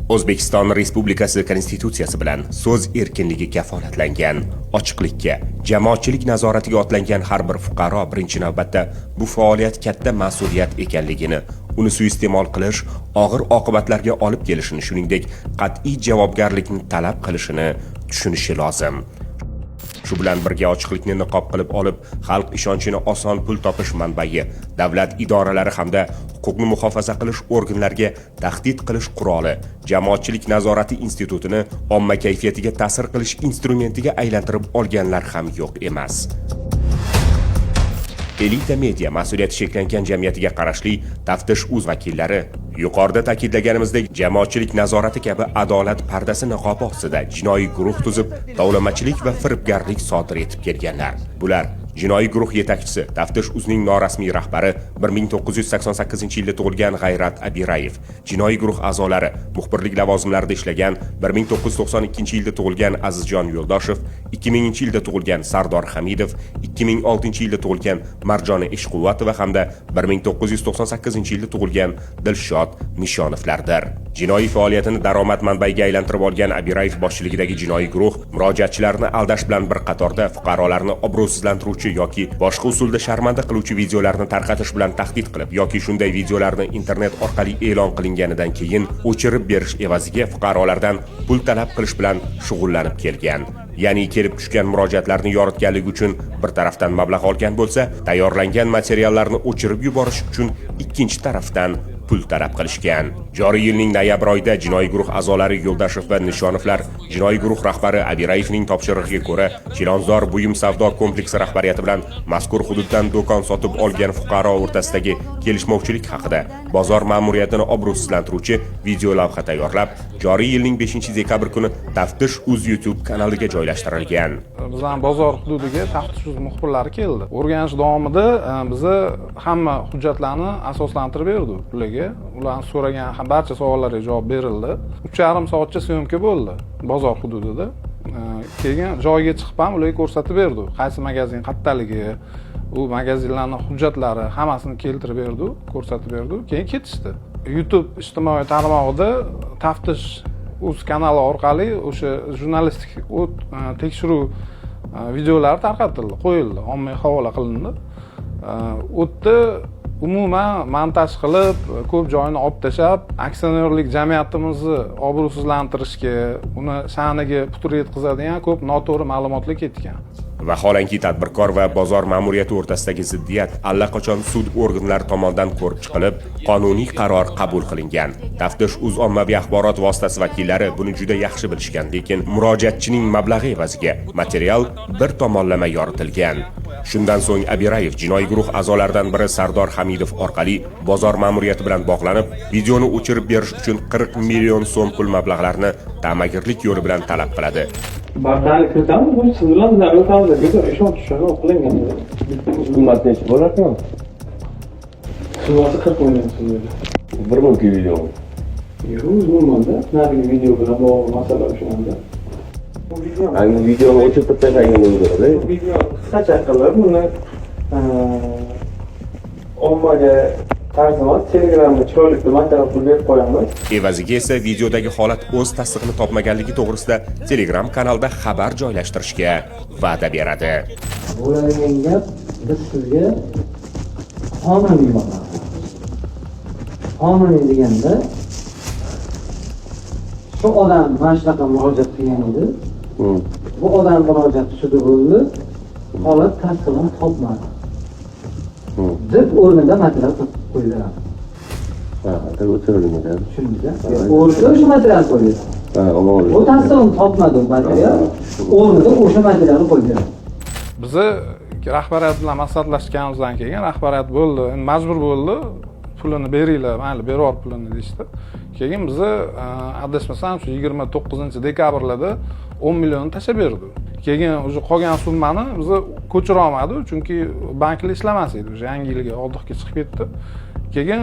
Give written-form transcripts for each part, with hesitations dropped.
O'zbekiston Respublikasi Konstitutsiyasi bilan so'z erkinligi kafolatlangan, ochiqlikka, jamoatchilik nazoratiga otlangan har bir fuqaro birinchi navbatda bu faoliyat katta mas'uliyat ekanligini, uni suiiste'mol qilish og'ir oqibatlarga olib kelishini, shuningdek, qat'iy javobgarlikni talab qilishini tushunishi lozim. Shu bilan birga ochiqlikni niqob qilib olib, xalq ishonchini oson pul topish manbai, davlat idoralari hamda huquqni muhofaza qilish organlariga tahdid qilish quroli, jamoatchilik nazorati institutini omma kayfiyatiga ta'sir qilish instrumentiga aylantirib olganlar ham yo'q emas. Elita media mas'uliyati cheklangan jamiyatiga qarashli Taftish.uz vakillari yuqorida ta'kidlaganimizdek jamoatchilik nazorati kabi adolat pardasi niqobi ostida jinoiy guruh tuzib, tovlamachilik va firibgarlik sodir etib kelganlar. Bular jinoiy guruh yetakchisi Taftish.uzning norasmiy rahbari 1988-yilda tug'ilgan G'ayrat Abirayev, jinoiy guruh a'zolari muxbirlik lavozimlarida ishlagan 1992-yilda tug'ilgan Azizjon Yo'ldoshev, 2000-yilda tug'ilgan Sardor Hamidov, 2006-yilda tug'ilgan Marjona Ishquvvatova hamda 1998-yilda tug'ilgan Dilshod Nishonovlardir. Jinoiy faoliyatini daromad manbaiga aylantirib olgan Abirayev boshchiligidagi jinoiy guruh murojaatchilarni aldash bilan bir qatorda fuqarolarni obro'sizlantiruvchi yoki boshqa usulda sharmanda qiluvchi videolarni tarqatish bilan tahdid qilib yoki shunday videolarni internet orqali e'lon qilinganidan keyin o'chirib berish evaziga fuqarolardan pul talab qilish bilan shug'ullanib kelgan. Ya'ni kelib tushgan murojaatlarni yoritganligi uchun bir tarafdan mablag' olgan bo'lsa, tayyorlangan materiallarni o'chirib yuborish uchun ikkinchi tarafdan pul talab qilishgan. Joriy yilning noyabr oyida jinoiy guruh a'zolari Yo'ldoshev va Nishonovlar jinoiy guruh rahbari Abirayevning topshirig'iga ko'ra Chilonzor buyum savdo kompleksi rahbariyati bilan mazkur hududdan do'kon sotib olgan fuqaro o'rtasidagi kelishmovchilik haqida bozor ma'muriyatini obro'sizlantiruvchi video lavha tayyorlab, joriy yilning 5-dekabr kuni Taftish.uz YouTube kanaliga joylashtirilgan. Bizning bozor hududiga Taftish.uz muxbirlari keldi. O'rganish davomida biz hamma hujjatlarni asoslantirib berdik ularga. Ulardan so'ragan barcha savollarga javob berildi. 3,5 soatcha syomka bo'ldi bozor hududida. Keyin joyiga chiqib ham ularga ko'rsatib berdik. Qaysi magazin qayerdaligi, u magazinlarning hujjatlari hammasini keltirib berdik, ko'rsatib berdik. Keyin ketishdi. YouTube ijtimoiy tarmog'ida Taftish.uz kanali orqali o'sha jurnalistik tekshiruv videolari tarqatildi, qo'yildi, ommaga havola qilindi. O'tda umuman montaj qilib, ko'p joyini olib tashlab, aksionerlik jamiyatimizni obro'sizlantirishga, uni sha'niga putur yetkazadigan ko'p noto'g'ri ma'lumotlar ketgan. Vaholanki tadbirkor va bozor ma'muriyati o'rtasidagi ziddiyat allaqachon sud organlari tomonidan ko'rib chiqilib, qonuniy qaror qabul qilingan. Taftish.uz ommaviy axborot vositasi vakillari buni juda yaxshi bilishgan, lekin murojaatchining mablag'i evaziga material bir tomonlama yoritilgan. Shundan so'ng Abirayev jinoiy guruh a'zolaridan biri Sardor Hamidov orqali bozor ma'muriyati bilan bog'lanib, videoni o'chirib berish uchun 40 million so'm pul mablag'larini ta'magirlik yo'li bilan talab qiladi. Barchani kiritamiz, bu siz bilan bizlar o'tamiz deb ishonch tushirib qilingan. Hukumat nechi bo'larkan? Summasi 40 million so'm. Bir mumkin video. Yo'q, bo'lmadi. Narigi video bilan bog'liq masala o'shanda. Hangi videoni o'chirib tashlagan bo'ladi? Video qisqacha qilib uni ommaga tarjimot Telegramda chiroyli material berib qo'yamiz. Evaziga esa videodagi holat o'z tasdig'ini topmaganligi to'g'risida Telegram kanalida xabar joylashtirishga va'da beradi. Bo'ladigan gap, biz sizga qonuniy bo'ladi. Qonuniy deganda shu odam mana shunaqa murojaat qilgan edi. Bu odam murojaati sudi bo'ldi. Holat tasdig'ini topmadi. Deb o'rnida material qo'yiladi. Deb o'tirilgan. Tushundingizmi? O'rnida o'sha material qo'yiladi. Bu tasdig'ini topmadi material. O'rnida o'sha materialni qo'yiladi. Bizni rahbariyat bilan maslahatlashganimizdan keyin rahbariyat bo'ldi, endi majbur bo'ldi, pulini beringlar, mayli beror pulini deyishdi. Keyin biz adashmasam shu 29-dekabrlarda 10 million tashlab berdik. Keyin o'sha qolgan summani biz ko'chira olmadik, chunki banklar ishlamas edi, o'sha yangi yilga oldixga chiqib ketdi. Keyin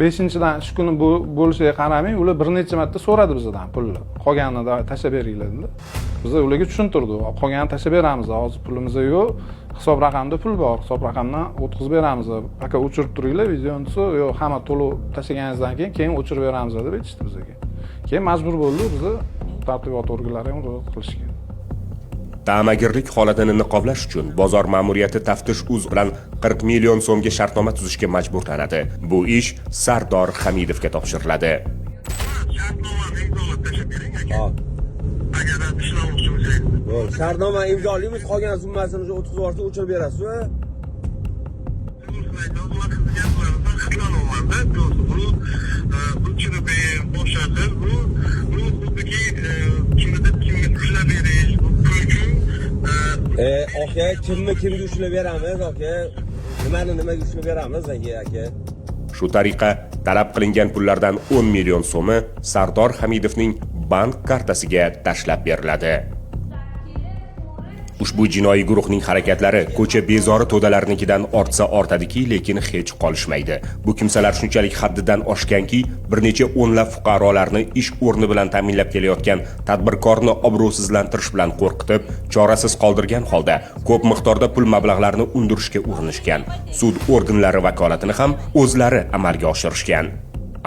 5-dan ish kuni bo'lishiga qaramay, ular bir necha marta so'radi bizdan pulni. Qolganini tashlab beringlar dedi. Biz ularga tushuntirdik, qolganini tashlab beramiz, hozir pulimiz yo'q. Hisob raqamda pul bor, hisob raqamdan o'tkazib beramiz. Aka o'chirib turinglar videoni, yo'q, hamma to'lov tashlaganingizdan keyin o'chirib beramiz deb aytishdi bizga. Keyin majbur bo'ldi bizni tartibot organlari ham ro'yxat qilishgan. Ta'magirlik holatini niqoblash uchun bozor ma'muriyati Taftish.uz bilan 40 million so'mga shartnoma tuzishga majburlanadi. Bu ish Sardor Hamidovga topshiriladi. Shartnoma imzolaymiz, qolgan summasini o'tkazib o'chirib berasiz. Aka, kimga ushlab beramiz, aka? Nimaga ushlab beramiz, aka? Shu tariqa talab qilingan pullardan 10 million so'mi Sardor Hamidovning bank kartasiga tashlab beriladi. Ushbu jinoiy guruhning harakatlari ko'cha bezori to'dalarnikidan ortsa ortadiki, lekin hech qolishmaydi. Bu kimsalar shunchalik haddidan oshganki, bir necha o'nlab fuqarolarni ish o'rni bilan ta'minlab kelayotgan tadbirkorni obro'sizlantirish bilan qo'rqitib, chorasiz qoldirgan holda ko'p miqdorda pul mablag'larini undirishga urinishgan. Sud organlari vakolatini ham o'zlari amalga oshirishgan.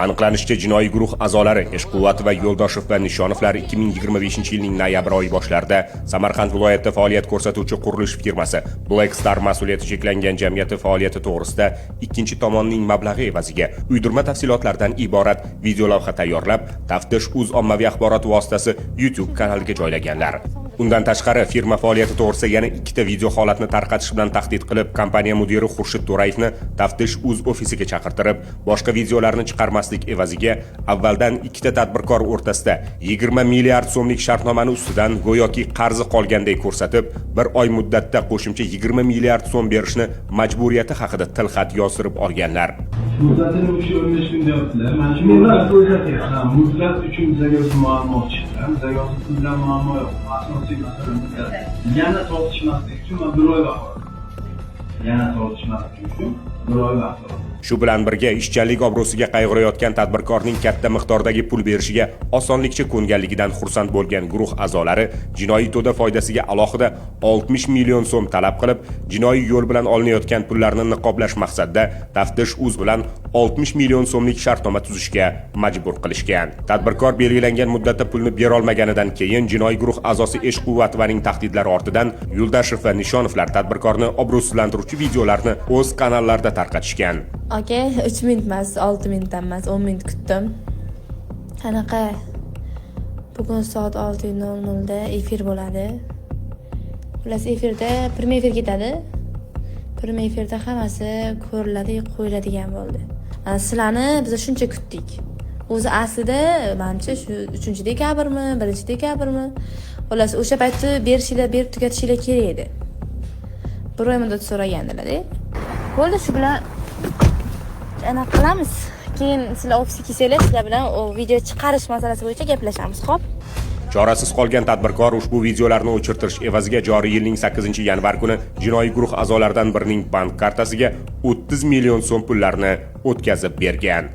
Aniqlanishicha, jinoiy guruh a'zolari Eshquvvat va Yo'ldoshev va Nishonovlar 2025-yilning noyabr oyi boshlarida Samarqand viloyatida faoliyat ko'rsatuvchi qurilish firmasi Black Star mas'uliyati cheklangan jamiyati faoliyati to'g'risida ikkinchi tomonning mablag'i evaziga uydirma tafsilotlardan iborat videolavha tayyorlab, Taftish.uz ommaviy axborot vositasi YouTube kanaliga joylaganlar. Undan tashqari, firma faoliyati to'g'risida yana ikkita video holatni tarqatish bilan tahdid qilib, kompaniya mudiri Xurshid To'rayevni Taftish.uz ofisiga chaqirtirib, boshqa videolarni chiqarmaslik evaziga avvaldan ikkita tadbirkor o'rtasida 20 milliard so'mlik shartnomani ustidan go'yoki qarzi qolganday ko'rsatib, bir oy muddatda qo'shimcha 20 milliard so'm berishni majburiyati haqida tilxat yozdirib olganlar. Muddatini o'sha 15 kun deyaptilar. Mana shu muddat uchun bizga o'zi muammo chiqdi. Bizga o'zi puldan muammo yo'q. Asosiy masala muddat. Yana tortishmaslik uchun bir oy vaqt bor. Shu bilan birga ishchanlik obro'siga qayg'urayotgan tadbirkorning katta miqdordagi pul berishiga osonlikcha ko'nganligidan xursand bo'lgan guruh a'zolari jinoiy to'da foydasiga alohida 60 million so'm talab qilib, jinoiy yo'l bilan olinayotgan pullarni niqoblash maqsadida Taftish.uz bilan 60 million so'mlik shartnoma tuzishga majbur qilishgan. Tadbirkor belgilangan muddatda pulni bera olmaganidan keyin jinoiy guruh a'zosi Eshquvvatovaning tahdidlari ortidan Yo'ldoshev va Nishonovlar tadbirkorni obro'sizlantiruvchi videolarni o'z kanallarida tarqatishgan. Aka, 3 minut emas, 6 minutdan emas, 10 minut kutdim. Qanaqa? Bugun soat 6:00 da efir bo'ladi. Xullas efirda prime efir ketadi. Prime efirda hammasi ko'riladi, qo'yiladigan bo'ldi. Sizlarni biz shuncha kutdik. O'zi aslida menimcha shu 3-dekabrmi, 1-dekabrmi? Xullas o'sha paytda berib tugatishlar kerak edi. Bir oy muddat so'ragandilar-da. Bo'ldi, shu bilan ana qilamiz. Keyin sizlar ofisga kelsanglar, sizlar bilan o video chiqarish masalasi bo'yicha gaplashamiz, xo'p? Chorasiz qolgan tadbirkor ushbu videolarni o'chirtirish evaziga joriy yilning 8-yanvar kuni jinoiy guruh a'zolaridan birining bank kartasiga 30 million so'm pullarni o'tkazib bergan.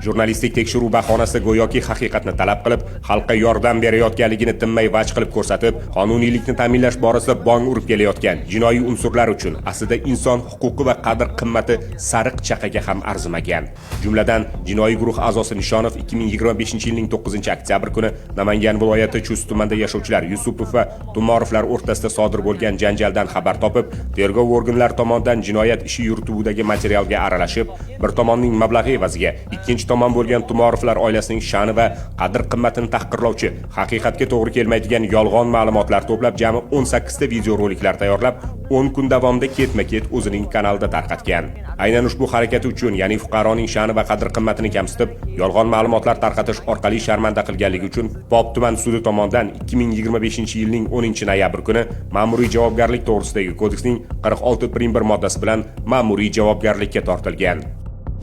Jurnalistik tekshiruv bahonasida go'yoki haqiqatni talab qilib, xalqqa yordam berayotganligini tinmay vaj qilib ko'rsatib, qonuniylikni ta'minlash borasida bong urib kelayotgan jinoiy unsurlar uchun aslida inson huquqi va qadr-qimmati sariq chaqaga ham arzimagan. Jumladan, jinoiy guruh a'zosi Nishonov 2025-yilning 9-oktyabr kuni Namangan viloyati Chust tumanida yashovchilar Yusupov va Tumorovlar o'rtasida sodir bo'lgan janjaldan xabar topib, tergov organlari tomonidan jinoyat ishi yurituvdagi materialga aralashib, bir tomonning mablag'i evaziga ikkinchi tomon bo'lgan Tumorovlar oilasining sha'ni va qadr-qimmatini tahqirlovchi, haqiqatga to'g'ri kelmaydigan yolg'on ma'lumotlar to'plab jami 18 ta video roliklar tayyorlab, 10 kun davomida ketma-ket o'zining kanalida tarqatgan. Aynan ushbu harakati uchun, ya'ni fuqaroning sha'ni va qadr-qimmatini kamsitib, yolg'on ma'lumotlar tarqatish orqali sharmanda qilganligi uchun Pop tuman sudi tomonidan 2025-yilning 10-noyabr kuni ma'muriy javobgarlik to'g'risidagi kodeksning 46.1 moddasi bilan ma'muriy javobgarlikka tortilgan.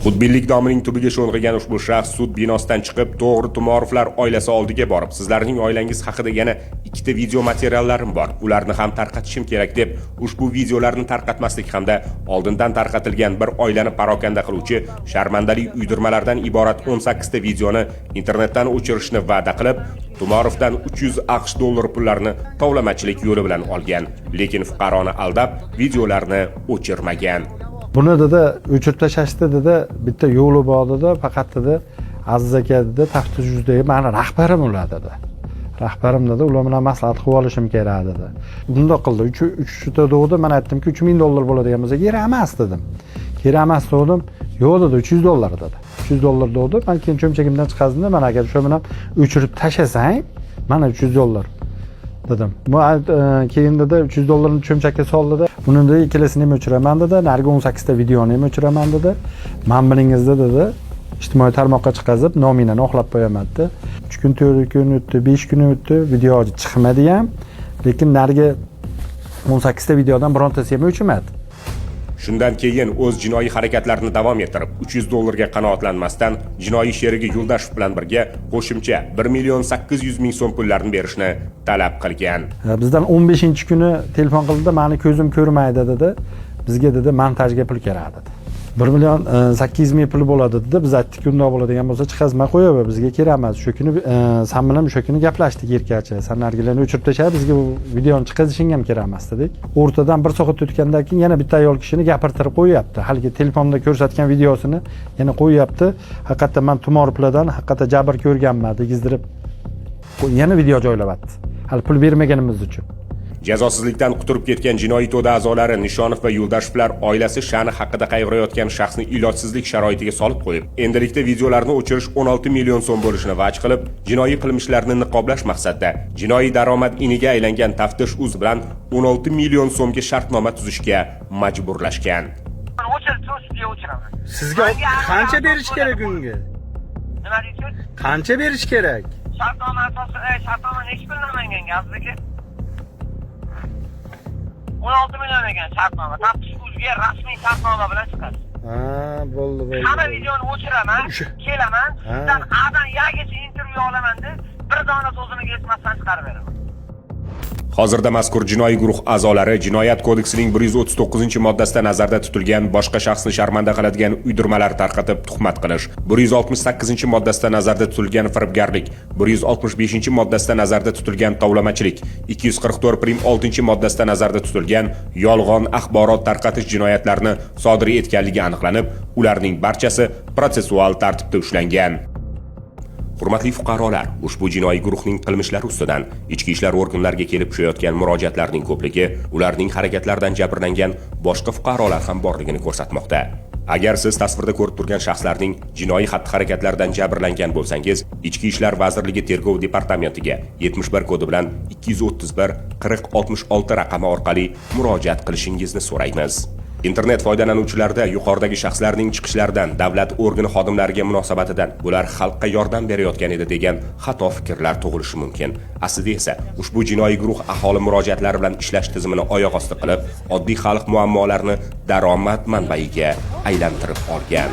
Xudbinlik domining tubiga sho'ng'igan ushbu shaxs sud binosidan chiqib, to'g'ri Tumorovlar oilasi oldiga borib, sizlarning oilangiz haqida yana ikkita video materiallarim bor. Ularni ham tarqatishim kerak deb, ushbu videolarni tarqatmaslik hamda oldindan tarqatilgan bir oilani parokanda qiluvchi sharmandali uydirmalardan iborat 18 ta videoni internetdan o'chirishni va'da qilib, Tumorovdan 300 AQSh dollari pullarni tovlamachilik yo'li bilan olgan, lekin fuqaroni aldab, videolarni o'chirmagan. Buni o'chirib tashlashdi dedi, bitta yo'li bor dedi, faqat dedi Aziz aka dedi, taftish yuzidagi mani rahbarim ular dedi. Rahbarim dedi, ular bilan maslahat qilib olishim kerak dedi. Bundoq qildi. 3 degdi, men aytdimki $3000 bo'ladigan bo'lsa, kerak emas dedim. Kerak emas dedim. Yo'q dedi, $300 dedi. $300 dedi. Men keyin cho'mchagimdan chiqazdim, men agar shu bilan o'chirib tashlasang, mana $300 dedim. Bu keyin dedi $300 ni cho'mchakka sol dedi. Buni dedi ikkilasini ham o'chiraman dedi. Narigi 18 ta videoni ham o'chiraman dedi. Men bilingizda dedi, ijtimoiy tarmoqqa chiqazib, nominani oqlab qo'yaman dedi. 3 kun, 4 kun o'tdi, 5 kun o'tdi, video chiqmadi ham. Lekin narigi 18 ta videodan birontasi ham o'chmadi. Shundan keyin o'z jinoiy harakatlarini davom ettirib, $300 ga qanoatlanmasdan jinoiy sherigi Yo'ldashev bilan birga qo'shimcha 1.800.000 so'm pullarni berishni talab qilgan. Bizdan 15-kuni telefon qildi, meni ko'zim ko'rmaydi dedi. Bizga dedi montajga pul kerak dedi. 1.800.000 pul bo'ladi dedi. Biz aytdik, undoq bo'ladigan bo'lsa chiqazma qo'yaver, bizga kerak emas. Shu kuni sen bilan o'sha kuni gaplashdik erkacha. Sen nargilarni o'chirib tashlab, bizga bu videoni chiqazishing ham kerak emas dedik. O'rtadan 1 soat o'tgandan keyin yana bitta ayol kishini gapirtirib qo'yapti. Haligi telefonda ko'rsatgan videosini yana qo'yapti. Haqiqatdan men tumorplardan haqiqatdan jabr ko'rganman, degizdirib yana video joylayapti. Hali pul bermaganimiz uchun. Jazosizlikdan quturib ketgan jinoiy to'da a'zolari Nishonov va Yo'ldashevlar oilasi sha'ni haqida qayg'urayotgan shaxsni ilojsizlik sharoitiga solib qo'yib, endilikda videolarni o'chirish 16 million so'm bo'lishini vaj qilib, jinoiy qilmishlarni niqoblash maqsadida jinoiy daromad iniga aylangan Taftish Uz bilan 16 million so'mga shartnoma tuzishga majburlashgan. Sizga qancha berish kerak unga? Nima deysiz? Qancha berish kerak? Shartnoma asosida, shartnoma necha pul namangan Azizga? 16 million ekan shartnoma. Taftish Uzga rasmiy shartnoma bilan chiqadi. Ha, bo'ldi. Hamma videoni o'chiraman, kelaman, sizdan Adan Yagacha intervyu olaman deb bir dona so'zini yetmasdan chiqarib beraman. Hozirda mazkur jinoiy guruh a'zolari Jinoyat kodeksining 139-moddasida nazarda tutilgan boshqa shaxsni sharmanda qiladigan uydirmalar tarqatib tuhmat qilish, 168-moddasida nazarda tutilgan firibgarlik, 165-moddasida nazarda tutilgan tovlamachilik, 244-6-moddasida nazarda tutilgan yolg'on axborot tarqatish jinoyatlarini sodir etganligi aniqlanib, ularning barchasi protsessual tartibda ushlangan. Hurmatli fuqarolar, ushbu jinoiy guruhning qilmishlari ustidan ichki ishlar organlariga kelib tushayotgan murojaatlarning ko'pligi ularning harakatlaridan jabrlangan boshqa fuqarolar ham borligini ko'rsatmoqda. Agar siz tasvirda ko'rib turgan shaxslarning jinoiy xatti-harakatlaridan jabrlangan bo'lsangiz, Ichki ishlar vazirligi tergov departamentiga 71 kodi bilan 231 4066 raqami orqali murojaat qilishingizni so'raymiz. Internet foydalanuvchilarida yuqoridagi shaxslarning chiqishlaridan davlat organi xodimlariga munosabatidan bular xalqqa yordam berayotgan edi degan xato fikrlar tug'ilishi mumkin. Aslida esa ushbu jinoiy guruh aholi murojaatlari bilan ishlash tizimini oyoq osti qilib, oddiy xalq muammolarini daromad manbaiga aylantirib olgan.